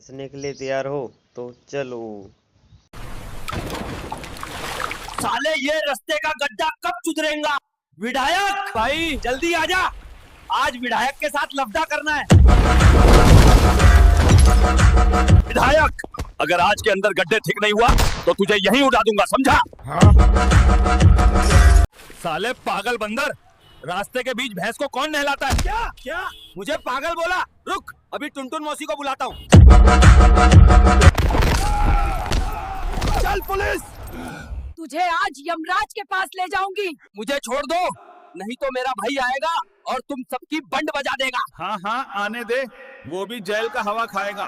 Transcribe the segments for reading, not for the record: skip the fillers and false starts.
हंसने के लिए तैयार हो तो चलो। साले ये रास्ते का गड्ढा कब सुधरेगा? विधायक भाई जल्दी आजा, आज विधायक के साथ लफड़ा करना है। विधायक, अगर आज के अंदर गड्ढे ठीक नहीं हुआ तो तुझे यहीं उड़ा दूंगा, समझा? साले पागल बंदर, रास्ते के बीच भैंस को कौन नहलाता है? क्या क्या मुझे पागल बोला? रुक, अभी टुनटुन मौसी को बुलाता हूँ। चल पुलिस, तुझे आज यमराज के पास ले जाऊंगी। मुझे छोड़ दो, नहीं तो मेरा भाई आएगा और तुम सबकी बंड बजा देगा। हाँ हाँ आने दे, वो भी जेल का हवा खाएगा।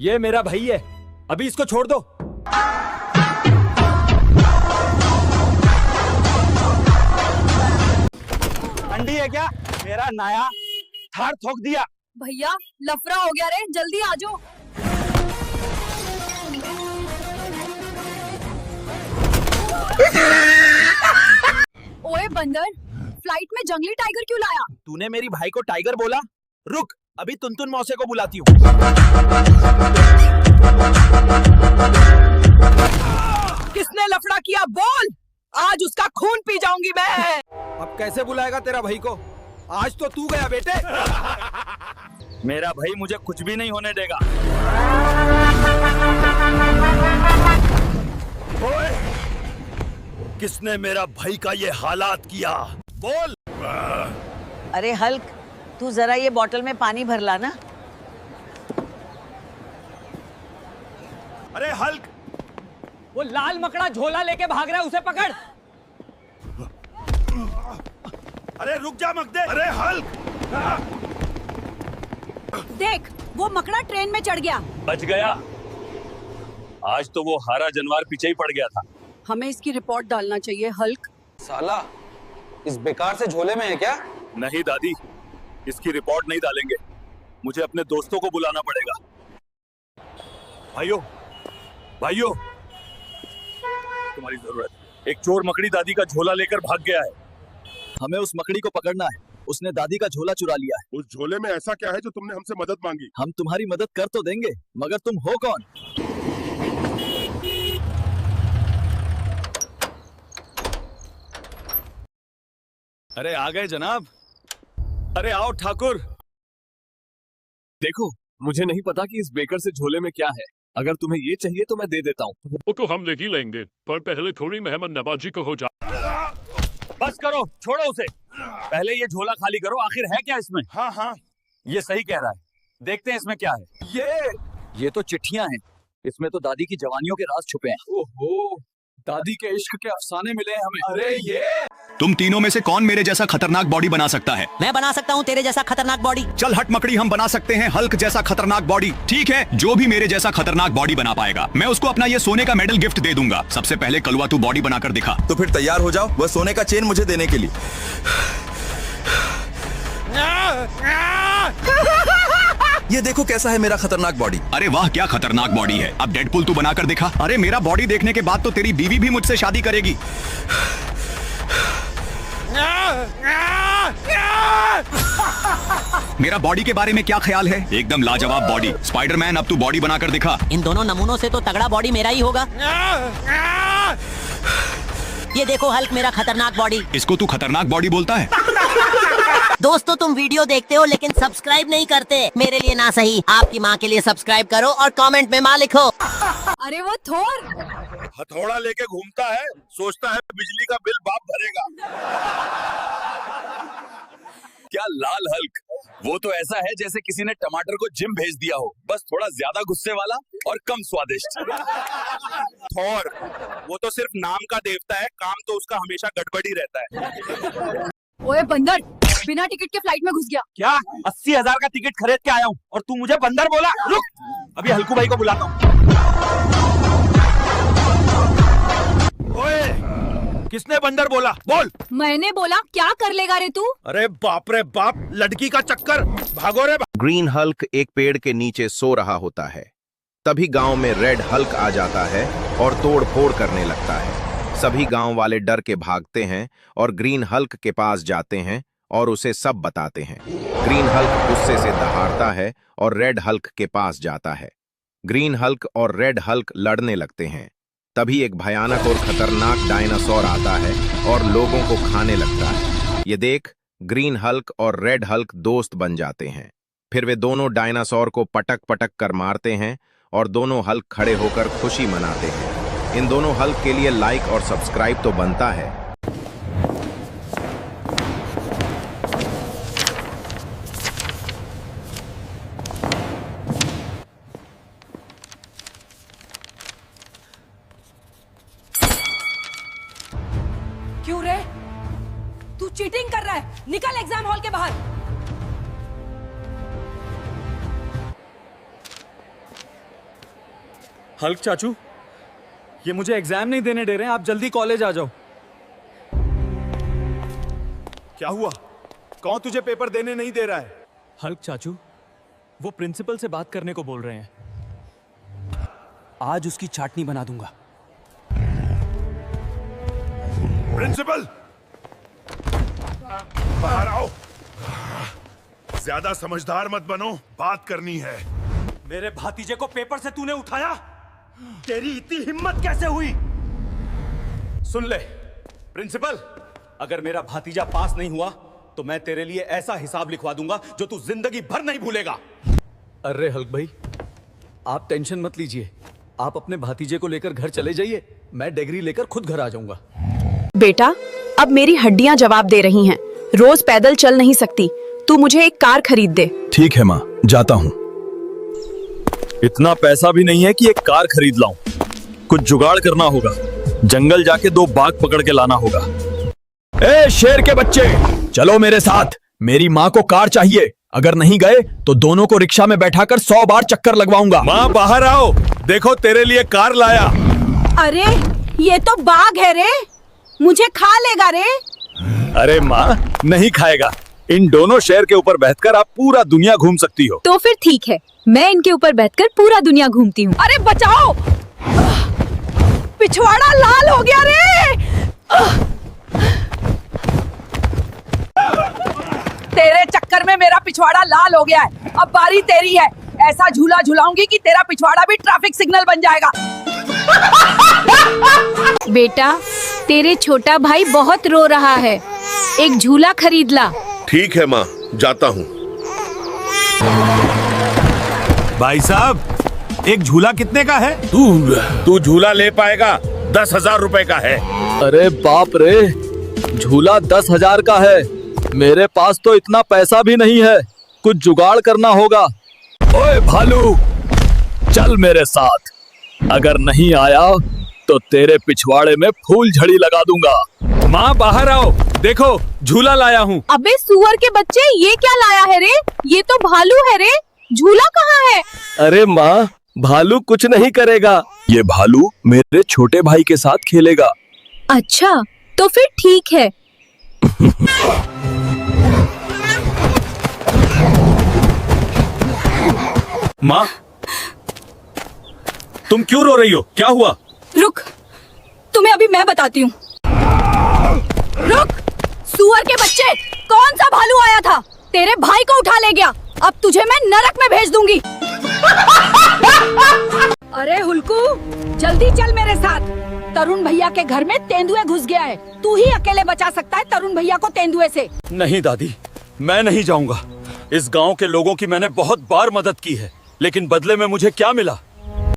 ये मेरा भाई है, अभी इसको छोड़ दो। ठंडी है क्या? मेरा नया थार ठोक दिया। भैया लफड़ा हो गया रे, जल्दी आ जाओ। ओए बंदर, फ्लाइट में जंगली टाइगर क्यों लाया? तूने मेरी भाई को टाइगर बोला? रुक, अभी टुनटुन मौसे को बुलाती हूँ। किसने लफड़ा किया बोल, आज उसका खून पी जाऊंगी मैं। अब कैसे बुलाएगा तेरा भाई को? आज तो तू गया बेटे। मेरा भाई मुझे कुछ भी नहीं होने देगा। ओए, किसने मेरा भाई का ये हालात किया? बोल। अरे हल्क, तू जरा ये बोतल में पानी भर ला ना। अरे हल्क, वो लाल मकड़ा झोला लेके भाग रहा है, उसे पकड़। अरे रुक जा मकदे। अरे हल्क, देख वो मकड़ा ट्रेन में चढ़ गया। बच गया। आज तो वो हारा जानवर पीछे ही पड़ गया था। हमें इसकी रिपोर्ट डालना चाहिए हल्क। साला इस बेकार से झोले में है क्या? नहीं दादी, इसकी रिपोर्ट नहीं डालेंगे, मुझे अपने दोस्तों को बुलाना पड़ेगा। भाइयों भाइयों, तुम्हारी जरूरत। एक चोर मकड़ी दादी का झोला लेकर भाग गया है, हमें उस मकड़ी को पकड़ना है। उसने दादी का झोला चुरा लिया है। उस झोले में ऐसा क्या है जो तुमने हमसे मदद मांगी? हम तुम्हारी मदद कर तो देंगे, मगर तुम हो कौन? अरे आ गए जनाब। अरे आओ ठाकुर। देखो, मुझे नहीं पता कि इस बेकर से झोले में क्या है। अगर तुम्हें ये चाहिए तो मैं दे देता हूँ। वो तो हम ले ही लेंगे, पर पहले थोड़ी मेहमान नवाजी को हो जा। बस करो, छोड़ो उसे। पहले ये झोला खाली करो, आखिर है क्या इसमें? हाँ हाँ, ये सही कह रहा है। देखते हैं इसमें क्या है। ये तो चिट्ठियां हैं। इसमें तो दादी की जवानियों के राज छुपे हैं। ओहो, दादी के इश्क के अफसाने मिले हैं हमें। अरे ये तुम तीनों में से कौन मेरे जैसा खतरनाक बॉडी बना सकता है? मैं बना सकता हूँ तेरे जैसा खतरनाक बॉडी। चल हट मकड़ी, हम बना सकते हैं हल्क जैसा खतरनाक बॉडी। ठीक है, जो भी मेरे जैसा खतरनाक बॉडी बना पाएगा, मैं उसको अपना ये सोने का मेडल गिफ्ट दे दूंगा। सबसे पहले कलवा तू बॉडी बनाकर दिखा। तो फिर तैयार हो जाओ, वह सोने का चेन मुझे देने के लिए। ये देखो कैसा है मेरा खतरनाक बॉडी। अरे वाह, क्या खतरनाक बॉडी है। अब डेडपुल तू बनाकर दिखा। अरे मेरा बॉडी देखने के बाद तो तेरी बीवी भी मुझसे शादी करेगी। मेरा बॉडी के बारे में क्या ख्याल है? एकदम लाजवाब बॉडी। स्पाइडरमैन, अब तू बॉडी बनाकर दिखा। इन दोनों नमूनों से तो तगड़ा बॉडी मेरा ही होगा। ये देखो हल्क, मेरा खतरनाक बॉडी। इसको तू खतरनाक बॉडी बोलता है? दोस्तों, तुम वीडियो देखते हो लेकिन सब्सक्राइब नहीं करते। मेरे लिए ना सही, आपकी माँ के लिए सब्सक्राइब करो और कमेंट में माँ लिखो। अरे वो थोर हथौड़ा लेके घूमता है, सोचता है बिजली का बिल बाप भरेगा। क्या लाल हल्क, वो तो ऐसा है जैसे किसी ने टमाटर को जिम भेज दिया हो, बस थोड़ा ज्यादा गुस्से वाला और कम स्वादिष्ट। थोर, वो तो सिर्फ नाम का देवता है, काम तो उसका हमेशा गड़बड़ी रहता है। ओए बंदर, बिना टिकट के फ्लाइट में घुस गया। क्या 80,000 का टिकट खरीद के आया हूँ और तू मुझे बंदर बोला? रुक, अभी हल्कू भाई को बुलाता हूँ। ओए, किसने बंदर बोला? बोल। मैंने बोला, क्या कर लेगा रे तू? अरे बाप रे बाप, लड़की का चक्कर, भागो रे। ग्रीन हल्क एक पेड़ के नीचे सो रहा होता है। तभी गांव में रेड हल्क आ जाता है और तोड़ फोड़ करने लगता है। सभी गांव वाले डर के भागते हैं और ग्रीन हल्क के पास जाते हैं और उसे सब बताते हैं। ग्रीन हल्क गुस्से से दहाड़ता है और रेड हल्क के पास जाता है। ग्रीन हल्क और रेड हल्क लड़ने लगते हैं। तभी एक भयानक और खतरनाक डायनासोर आता है और लोगों को खाने लगता है। ये देख ग्रीन हल्क और रेड हल्क दोस्त बन जाते हैं। फिर वे दोनों डायनासोर को पटक पटक कर मारते हैं और दोनों हल्क खड़े होकर खुशी मनाते हैं। इन दोनों हल्क के लिए लाइक और सब्सक्राइब तो बनता है। क्यों रे? तू चीटिंग कर रहा है। निकल एग्जाम हॉल के बाहर। हल्क चाचू, ये मुझे एग्जाम नहीं देने दे रहे हैं। आप जल्दी कॉलेज आ जाओ। क्या हुआ? कौन तुझे पेपर देने नहीं दे रहा है? हल्क चाचू, वो प्रिंसिपल से बात करने को बोल रहे हैं। आज उसकी चाटनी बना दूंगा। प्रिंसिपल, बाहर आओ। ज्यादा समझदार मत बनो, बात करनी है। मेरे भातीजे को पेपर से तूने उठाया? तेरी इतनी हिम्मत कैसे हुई? सुन ले प्रिंसिपल, अगर मेरा भतीजा पास नहीं हुआ तो मैं तेरे लिए ऐसा हिसाब लिखवा दूंगा जो तू जिंदगी भर नहीं भूलेगा। अरे हल्क भाई, आप टेंशन मत लीजिए। आप अपने भतीजे को लेकर घर चले जाइए। मैं डिग्री लेकर खुद घर आ जाऊंगा। बेटा, अब मेरी हड्डियां जवाब दे रही हैं। रोज पैदल चल नहीं सकती। तू मुझे एक कार खरीद दे। ठीक है माँ, जाता हूँ। इतना पैसा भी नहीं है कि एक कार खरीद लाऊं। कुछ जुगाड़ करना होगा। जंगल जाके 2 बाघ पकड़ के लाना होगा। ए शेर के बच्चे, चलो मेरे साथ। मेरी माँ को कार चाहिए। अगर नहीं गए तो दोनों को रिक्शा में बैठाकर 100 बार चक्कर लगवाऊंगा। माँ बाहर आओ, देखो तेरे लिए कार लाया। अरे ये तो बाघ है रे, मुझे खा लेगा रे। अरे माँ, नहीं खाएगा। इन दोनों शेर के ऊपर बैठकर आप पूरा दुनिया घूम सकती हो। तो फिर ठीक है, मैं इनके ऊपर बैठकर पूरा दुनिया घूमती हूँ। अरे बचाओ, पिछवाड़ा लाल हो गया रे। तेरे चक्कर में मेरा पिछवाड़ा लाल हो गया है। अब बारी तेरी है। ऐसा झूला झुलाऊंगी कि तेरा पिछवाड़ा भी ट्रैफिक सिग्नल बन जाएगा। बेटा, तेरे छोटा भाई बहुत रो रहा है। एक झूला खरीद ला। ठीक है माँ, जाता हूँ। भाई साहब, एक झूला कितने का है? तू झूला ले पाएगा? 10,000 रुपए का है। अरे बाप रे, झूला 10,000 का है। मेरे पास तो इतना पैसा भी नहीं है। कुछ जुगाड़ करना होगा। ओए भालू, चल मेरे साथ। अगर नहीं आया तो तेरे पिछवाड़े में फूल झड़ी लगा दूंगा। माँ बाहर आओ, देखो झूला लाया हूँ। अबे सुअर के बच्चे, ये क्या लाया है रे? ये तो भालू है रे। झूला कहाँ है? अरे माँ, भालू कुछ नहीं करेगा। ये भालू मेरे छोटे भाई के साथ खेलेगा। अच्छा, तो फिर ठीक है। माँ, तुम क्यों रो रही हो? क्या हुआ? रुक, तुम्हें अभी मैं बताती हूँ। रुक, सुअर के बच्चे, कौन सा भालू आया था? तेरे भाई को उठा ले गया। अब तुझे मैं नरक में भेज दूंगी। अरे हुल्कू, जल्दी चल मेरे साथ। तरुण भैया के घर में तेंदुए घुस गया है। तू ही अकेले बचा सकता है तरुण भैया को तेंदुए से। नहीं दादी, मैं नहीं जाऊंगा। इस गांव के लोगों की मैंने बहुत बार मदद की है, लेकिन बदले में मुझे क्या मिला?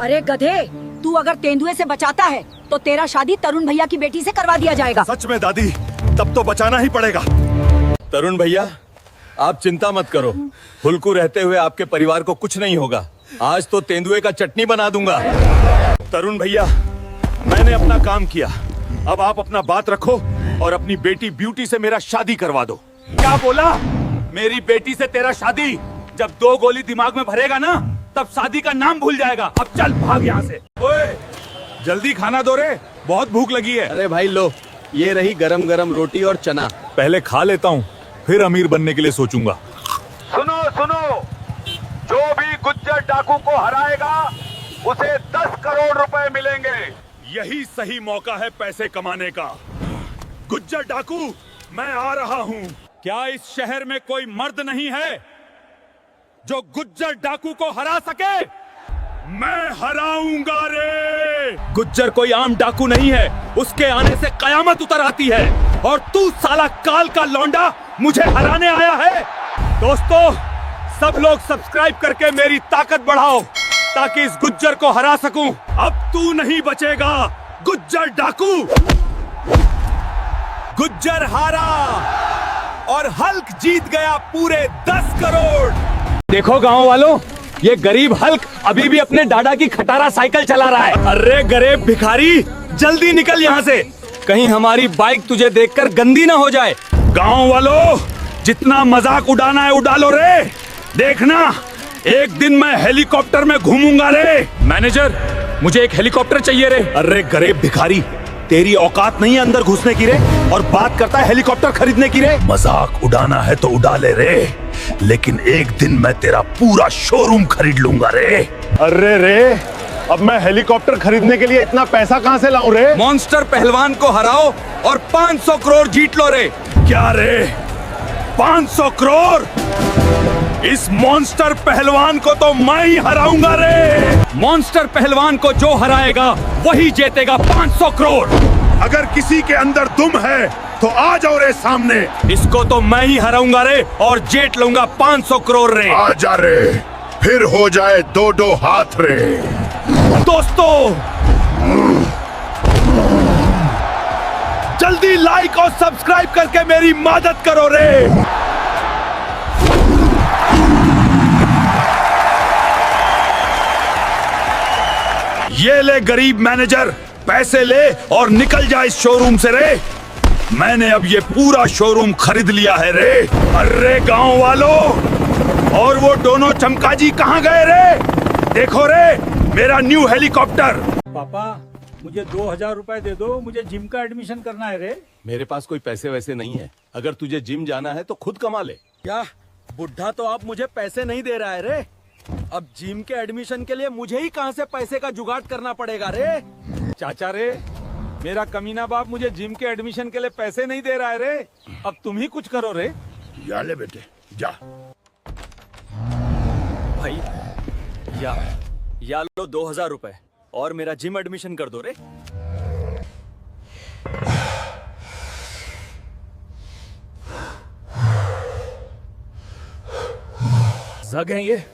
अरे गधे, तू अगर तेंदुए से बचाता है तो तेरा शादी तरुण भैया की बेटी से करवा दिया जाएगा। सच में दादी, तब तो बचाना ही पड़ेगा। तरुण भैया, आप चिंता मत करो। हुल्कू रहते हुए आपके परिवार को कुछ नहीं होगा। आज तो तेंदुए का चटनी बना दूंगा। तरुण भैया, मैंने अपना काम किया। अब आप अपना बात रखो और अपनी बेटी ब्यूटी से मेरा शादी करवा दो। क्या बोला? मेरी बेटी से तेरा शादी? जब 2 गोली दिमाग में भरेगा ना, तब शादी का नाम भूल जाएगा। अब चल भाग यहाँ से। ओए, जल्दी खाना दो रे, बहुत भूख लगी है। अरे भाई लो, ये रही गरम गरम रोटी और चना। पहले खा लेता हूँ, फिर अमीर बनने के लिए सोचूंगा। सुनो सुनो, जो भी गुज्जर डाकू को हराएगा उसे 10 करोड़ रुपए मिलेंगे। यही सही मौका है पैसे कमाने का। गुज्जर डाकू, मैं आ रहा हूँ। क्या इस शहर में कोई मर्द नहीं है जो गुज्जर डाकू को हरा सके? मैं हराऊंगा रे। गुज्जर कोई आम डाकू नहीं है, उसके आने से कयामत उतर आती है। और तू साला काल का लौंडा मुझे हराने आया है। दोस्तों, सब लोग सब्सक्राइब करके मेरी ताकत बढ़ाओ ताकि इस गुज्जर को हरा सकूं। अब तू नहीं बचेगा गुज्जर डाकू। गुज्जर हारा और हल्क जीत गया पूरे 10 करोड़। देखो गांव वालों, ये गरीब हल्क अभी भी अपने डाडा की खटारा साइकिल चला रहा है। अरे गरीब भिखारी, जल्दी निकल यहाँ से, कहीं हमारी बाइक तुझे देखकर गंदी ना हो जाए। गांव वालों, जितना मजाक उड़ाना है उड़ा लो रे। देखना, एक दिन मैं हेलीकॉप्टर में घूमूंगा रे। मैनेजर, मुझे एक हेलीकॉप्टर चाहिए रे। अरे गरीब भिखारी, तेरी औकात नहीं है अंदर घुसने की रे, और बात करता है हेलीकॉप्टर खरीदने की रे। मजाक उड़ाना है तो उड़ा ले रे, लेकिन एक दिन मैं तेरा पूरा शोरूम खरीद लूंगा रे। अरे रे, अब मैं हेलीकॉप्टर खरीदने के लिए इतना पैसा कहाँ से लाऊं रे? मॉन्स्टर पहलवान को हराओ और 500 करोड़ जीत लो रे। क्या रे, 500 करोड़? इस मॉन्स्टर पहलवान को तो मैं ही हराऊंगा रे। मॉन्स्टर पहलवान को जो हराएगा वही जीतेगा 500 करोड़। अगर किसी के अंदर दुम है तो आ जाओ रे सामने। इसको तो मैं ही हराऊंगा रे और जीत लूंगा 500 करोड़ रे। आ जा रे, फिर हो जाए 2-2 हाथ रे। दोस्तों, जल्दी लाइक और सब्सक्राइब करके मेरी मदद करो रे। ये ले गरीब मैनेजर, पैसे ले और निकल जा इस शोरूम से रे। मैंने अब ये पूरा शोरूम खरीद लिया है रे। अरे गांव वालों, और वो दोनों चमकाजी कहाँ गए रे? देखो रे, मेरा न्यू हेलीकॉप्टर। पापा, मुझे 2000 रुपए दे दो, मुझे जिम का एडमिशन करना है रे। मेरे पास कोई पैसे वैसे नहीं है, अगर तुझे जिम जाना है तो खुद कमा ले। क्या बुढ़ा तो आप मुझे पैसे नहीं दे रहा है रे? अब जिम के एडमिशन के लिए मुझे ही कहां से पैसे का जुगाड़ करना पड़ेगा रे? चाचा रे, मेरा कमीना बाप मुझे जिम के एडमिशन के लिए पैसे नहीं दे रहा है रे। अब तुम ही कुछ करो रे। जा ले बेटे, जा। भाई, या लो 2000 रुपए और मेरा जिम एडमिशन कर दो रे। जग हैं ये?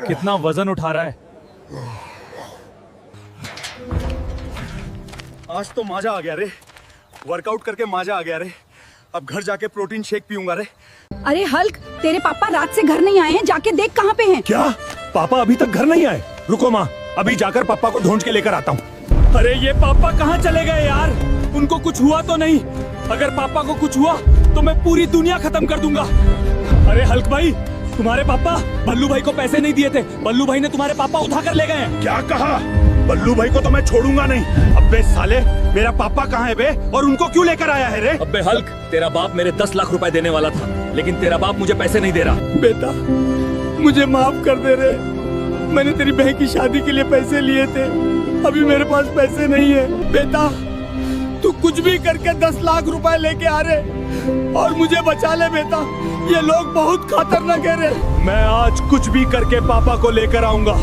कितना वजन उठा रहा है। आज तो मजा आ गया रे, वर्कआउट करके मजा आ गया रे। अब घर जाके प्रोटीन शेक पीऊंगा रे। अरे हल्क, तेरे पापा रात से घर नहीं आए हैं, जाके देख कहाँ पे हैं। क्या पापा अभी तक घर नहीं आए? रुको माँ, अभी जाकर पापा को ढूंढ के लेकर आता हूँ। अरे ये पापा कहाँ चले गए यार? उनको कुछ हुआ तो नहीं? अगर पापा को कुछ हुआ तो मैं पूरी दुनिया खत्म कर दूंगा। अरे हल्क भाई, तुम्हारे पापा बल्लू भाई को पैसे नहीं दिए थे, बल्लू भाई ने तुम्हारे पापा उठा कर ले गए। क्या कहा? बल्लू भाई को तो मैं छोड़ूंगा नहीं। अबे साले, मेरा पापा कहाँ है बे, और उनको क्यों लेकर आया है रे? अबे हल्क, तेरा बाप मेरे 10 लाख रुपए देने वाला था, लेकिन तेरा बाप मुझे पैसे नहीं दे रहा। बेटा, मुझे माफ कर दे रे। मैंने तेरी बहन की शादी के लिए पैसे लिए थे, अभी मेरे पास पैसे नहीं है। बेटा, तू कुछ भी करके 10 लाख रुपए लेके आ रे और मुझे बचा ले बेटा। ये लोग बहुत खतरनाक है रे। मैं आज कुछ भी करके पापा को लेकर आऊंगा।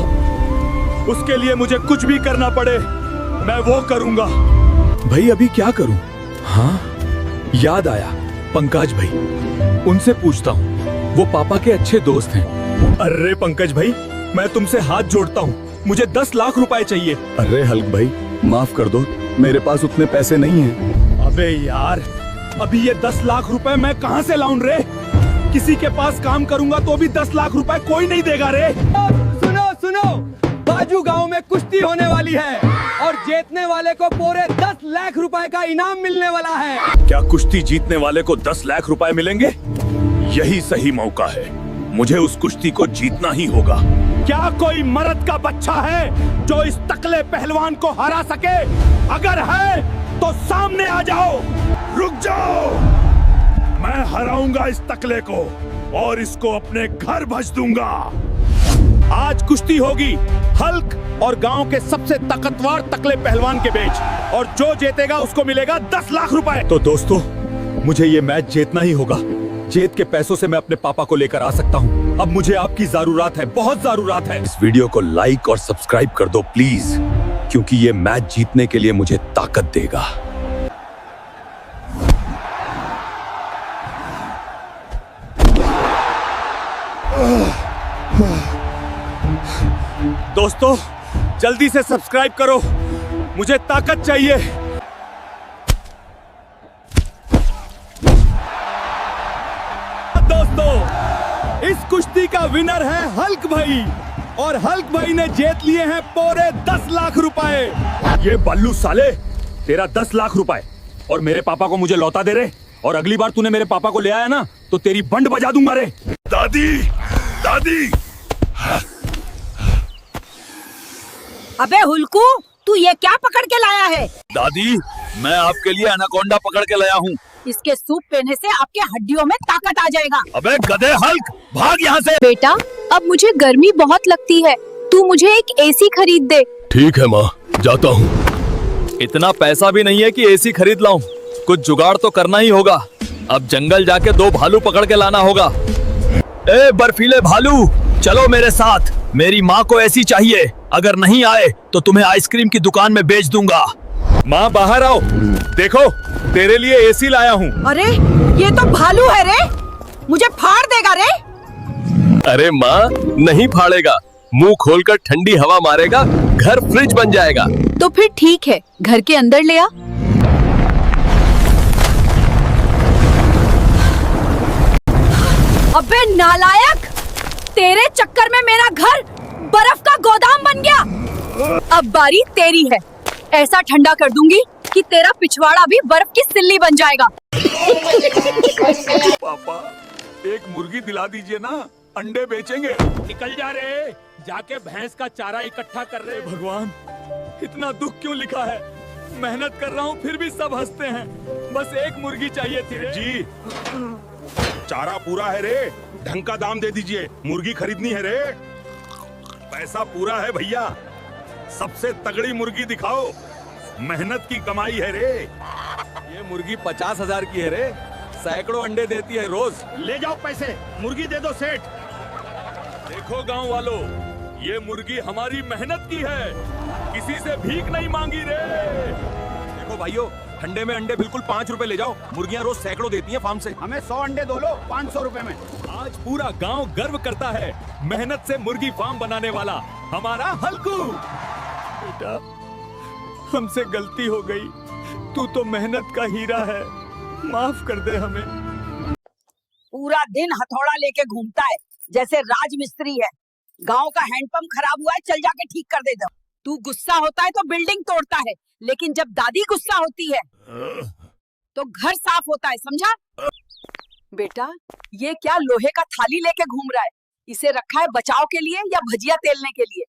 उसके लिए मुझे कुछ भी करना पड़े, मैं वो करूंगा। भाई अभी क्या करूं? हाँ, याद आया, पंकज भाई, उनसे पूछता हूँ। वो पापा के अच्छे दोस्त हैं। अरे पंकज भाई, मैं तुमसे हाथ जोड़ता हूँ, मुझे 10 लाख रुपए चाहिए। अरे हल्क भाई, माफ कर दो, मेरे पास उतने पैसे नहीं हैं। अबे यार, अभी ये 10 लाख रुपए मैं कहाँ से लाऊं रे? किसी के पास काम करूंगा तो भी 10 लाख रुपए कोई नहीं देगा रे। सुनो सुनो, बाजू गांव में कुश्ती होने वाली है और जीतने वाले को पूरे 10 लाख रुपए का इनाम मिलने वाला है। क्या कुश्ती जीतने वाले को 10 लाख रुपए मिलेंगे? यही सही मौका है, मुझे उस कुश्ती को जीतना ही होगा। क्या कोई मर्द का बच्चा है जो इस तकले पहलवान को हरा सके? अगर है तो सामने आ जाओ। रुक जाओ, मैं हराऊंगा इस तकले को और इसको अपने घर भेज दूंगा। आज कुश्ती होगी हल्क और गांव के सबसे ताकतवर तकले पहलवान के बीच, और जो जीतेगा उसको मिलेगा 10 लाख रुपए। तो दोस्तों, मुझे ये मैच जीतना ही होगा। जीत के पैसों से मैं अपने पापा को लेकर आ सकता हूँ। अब मुझे आपकी जरूरत है, बहुत जरूरत है। इस वीडियो को लाइक और सब्सक्राइब कर दो प्लीज, क्योंकि ये मैच जीतने के लिए मुझे ताकत देगा। दोस्तों, जल्दी से सब्सक्राइब करो, मुझे ताकत चाहिए। दोस्तों, इस कुश्ती का विनर है हल्क भाई, और हल्क भाई ने जीत लिए हैं पूरे 10 लाख रुपए। ये बल्लू साले, तेरा 10 लाख रुपए और मेरे पापा को मुझे लौटा दे रे, और अगली बार तूने मेरे पापा को ले आया ना तो तेरी बंड बजा दूंगा रे। दादी, दादी। अबे हुल्कू, तू ये क्या पकड़ के लाया है? दादी, मैं आपके लिए एनाकोंडा पकड़ के लाया हूँ। इसके सूप पीने से आपके हड्डियों में ताकत आ जाएगा। अबे गधे हल्क, भाग यहाँ से। बेटा, अब मुझे गर्मी बहुत लगती है, तू मुझे एक एसी खरीद दे। ठीक है माँ, जाता हूँ। इतना पैसा भी नहीं है कि एसी खरीद लाऊं, कुछ जुगाड़ तो करना ही होगा। अब जंगल जाके 2 भालू पकड़ के लाना होगा। ए बर्फीले भालू, चलो मेरे साथ। मेरी माँ को ऐसी चाहिए, अगर नहीं आए तो तुम्हें आइसक्रीम की दुकान में बेच दूंगा। माँ बाहर आओ, देखो तेरे लिए एसी लाया हूँ। अरे ये तो भालू है रे, मुझे फाड़ देगा रे। अरे माँ, नहीं फाड़ेगा, मुंह खोलकर ठंडी हवा मारेगा, घर फ्रिज बन जाएगा। तो फिर ठीक है, घर के अंदर ले आ। अबे नालायक, तेरे चक्कर में मेरा घर बर्फ का गोदाम बन गया। अब बारी तेरी है, ऐसा ठंडा कर दूंगी कि तेरा पिछवाड़ा भी बर्फ की सिल्ली बन जाएगा। पापा, एक मुर्गी दिला दीजिए ना, अंडे बेचेंगे। निकल जा रहे, जाके भैंस का चारा इकट्ठा कर रहे। भगवान, इतना दुख क्यों लिखा है? मेहनत कर रहा हूँ फिर भी सब हंसते हैं। बस एक मुर्गी चाहिए थी रे। जी, चारा पूरा है रे, ढंग का दाम दे दीजिए, मुर्गी खरीदनी है रे। पैसा पूरा है भैया, सबसे तगड़ी मुर्गी दिखाओ, मेहनत की कमाई है रे। ये मुर्गी 50,000 की है रे, सैकड़ों अंडे देती है रोज। ले जाओ पैसे, मुर्गी दे दो सेठ। देखो गांव वालों, ये मुर्गी हमारी मेहनत की है, किसी से भीख नहीं मांगी रे। देखो भाइयों, ठंडे में अंडे बिल्कुल 5 रुपए ले जाओ, मुर्गियां रोज सैकड़ों देती हैं फार्म से। हमें 100 अंडे दो लो, 500 रुपए में। आज पूरा गांव गर्व करता है मेहनत से मुर्गी फार्म बनाने वाला हमारा हल्कू। बेटा, हमसे गलती हो गई, तू तो मेहनत का हीरा है, माफ कर दे हमें। पूरा दिन हथौड़ा लेके घूमता है जैसे राजमिस्त्री है। गांव का हैंडपंप खराब हुआ है, चल जाके ठीक कर दे दो। तू गुस्सा होता है तो बिल्डिंग तोड़ता है, लेकिन जब दादी गुस्सा होती है तो घर साफ होता है, समझा? बेटा, ये क्या लोहे का थाली लेके घूम रहा है? इसे रखा है बचाव के लिए या भजिया तेलने के लिए?